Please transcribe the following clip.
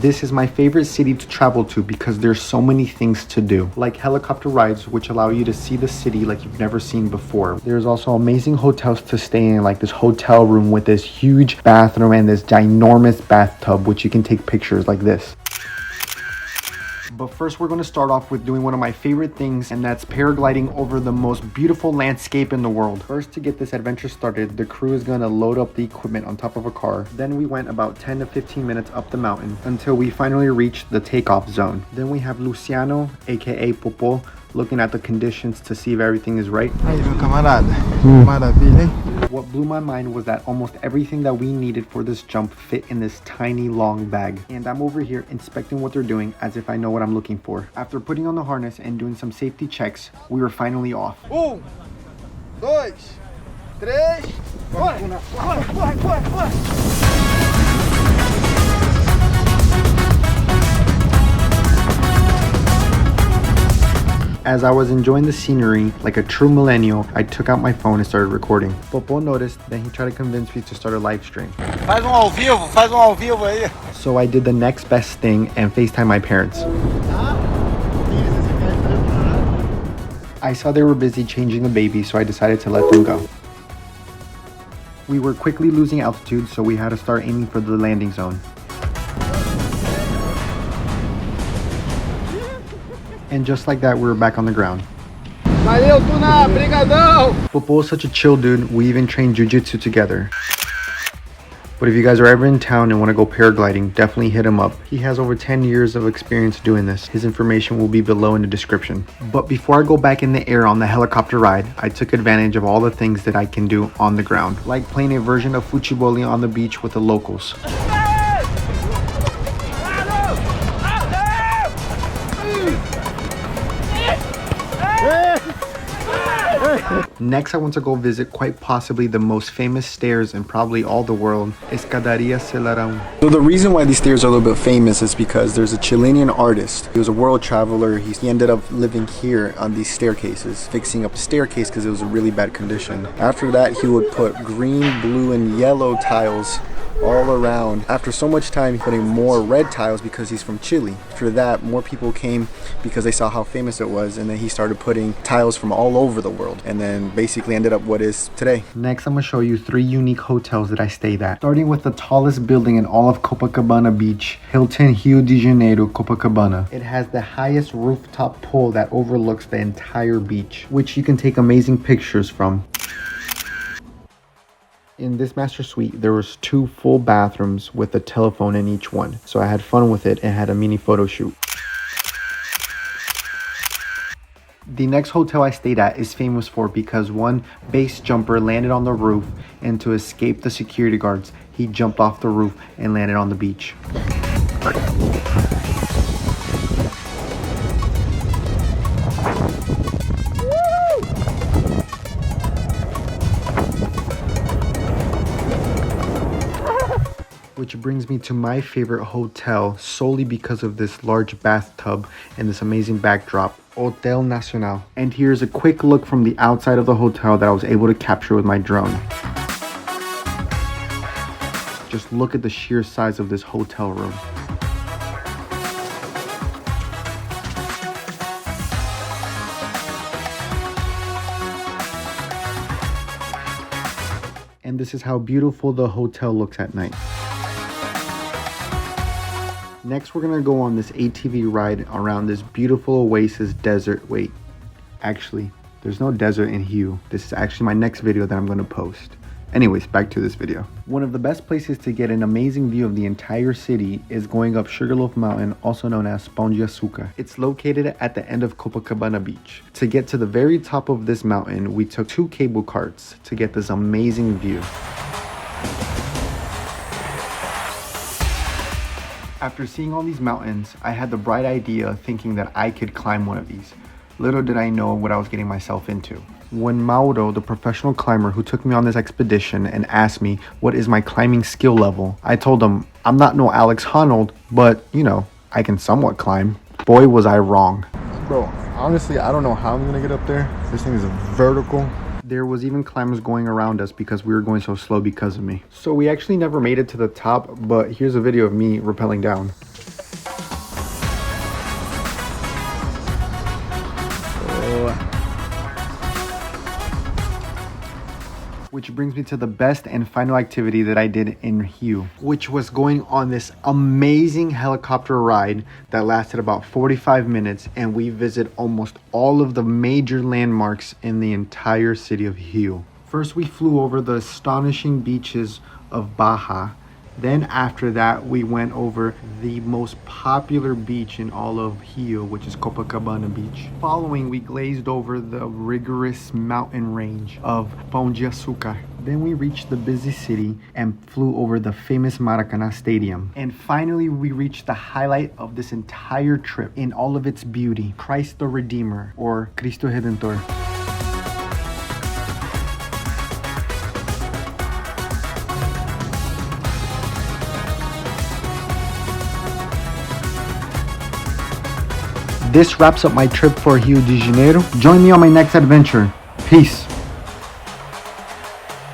This is my favorite city to travel to because there's so many things to do, like helicopter rides, which allow you to see the city like you've never seen before. There's also amazing hotels to stay in, like this hotel room with this huge bathroom and this ginormous bathtub, which you can take pictures like this. But first, we're going to start off with doing one of my favorite things, and that's paragliding over the most beautiful landscape in the world. First, to get this adventure started, the crew is going to load up the equipment on top of a car. Then we went about 10 to 15 minutes up the mountain until we finally reached the takeoff zone. Then we have Luciano, aka Popo, looking at the conditions to see if everything is right. Aí, meu camarada. Maravilha, hein? What blew my mind was that almost everything that we needed for this jump fit in this tiny long bag. And I'm over here inspecting what they're doing as if I know what I'm looking for. After putting on the harness and doing some safety checks, we were finally off. 1, 2, 3, bora! As I was enjoying the scenery, like a true millennial, I took out my phone and started recording. Popo noticed, then he tried to convince me to start a live stream. Faz ao vivo aí. So I did the next best thing and FaceTime my parents. I saw they were busy changing the baby, so I decided to let them go. We were quickly losing altitude, so we had to start aiming for the landing zone. And just like that, we were back on the ground. Valeu, Tuna! Brigadão! Popo is such a chill dude, we even trained jiu-jitsu together. But if you guys are ever in town and want to go paragliding, definitely hit him up. He has over 10 years of experience doing this. His information will be below in the description. But before I go back in the air on the helicopter ride, I took advantage of all the things that I can do on the ground, like playing a version of fuchiboli on the beach with the locals. Next, I want to go visit quite possibly the most famous stairs in probably all the world, Escadaria Celarão. So the reason why these stairs are a little bit famous is because there's a Chilean artist. He was a world traveler. He ended up living here on these staircases, fixing up the staircase because it was a really bad condition. After that, he would put green, blue, and yellow tiles all around. After so much time, putting more red tiles because he's from Chile. After that, more people came because they saw how famous it was, and then he started putting tiles from all over the world, and then basically ended up what is today. Next, I'm gonna show you 3 unique hotels that I stayed at. Starting with the tallest building in all of Copacabana Beach, Hilton Rio de Janeiro Copacabana. It has the highest rooftop pool that overlooks the entire beach, which you can take amazing pictures from. In this master suite, there was 2 full bathrooms with a telephone in each one. So I had fun with it and had a mini photo shoot. The next hotel I stayed at is famous for because one base jumper landed on the roof, and to escape the security guards, he jumped off the roof and landed on the beach. Which brings me to my favorite hotel solely because of this large bathtub and this amazing backdrop, Hotel Nacional. And here's a quick look from the outside of the hotel that I was able to capture with my drone. Just look at the sheer size of this hotel room. And this is how beautiful the hotel looks at night. Next, we're gonna go on this ATV ride around this beautiful oasis desert. Wait, actually, there's no desert in Hue. This is actually my next video that I'm gonna post. Anyways, back to this video. One of the best places to get an amazing view of the entire city is going up Sugarloaf Mountain, also known as Pao De Azucar. It's located at the end of Copacabana Beach. To get to the very top of this mountain, we took 2 cable carts to get this amazing view. After seeing all these mountains, I had the bright idea thinking that I could climb one of these. Little did I know what I was getting myself into. When Mauro, the professional climber who took me on this expedition and asked me what is my climbing skill level, I told him, I'm not no Alex Honnold, but you know, I can somewhat climb. Boy, was I wrong. Bro, honestly, I don't know how I'm gonna get up there. This thing is vertical. There was even climbers going around us because we were going so slow because of me. So we actually never made it to the top, but here's a video of me rappelling down. Which brings me to the best and final activity that I did in Rio, which was going on this amazing helicopter ride that lasted about 45 minutes, and we visit almost all of the major landmarks in the entire city of Rio. First, we flew over the astonishing beaches of Baja. Then after that, we went over the most popular beach in all of Rio, which is Copacabana Beach. Following, we glazed over the rigorous mountain range of Pao De Azucar. Then we reached the busy city and flew over the famous Maracanã Stadium. And finally, we reached the highlight of this entire trip in all of its beauty, Christ the Redeemer, or Cristo Redentor. This wraps up my trip for Rio de Janeiro. Join me on my next adventure. Peace.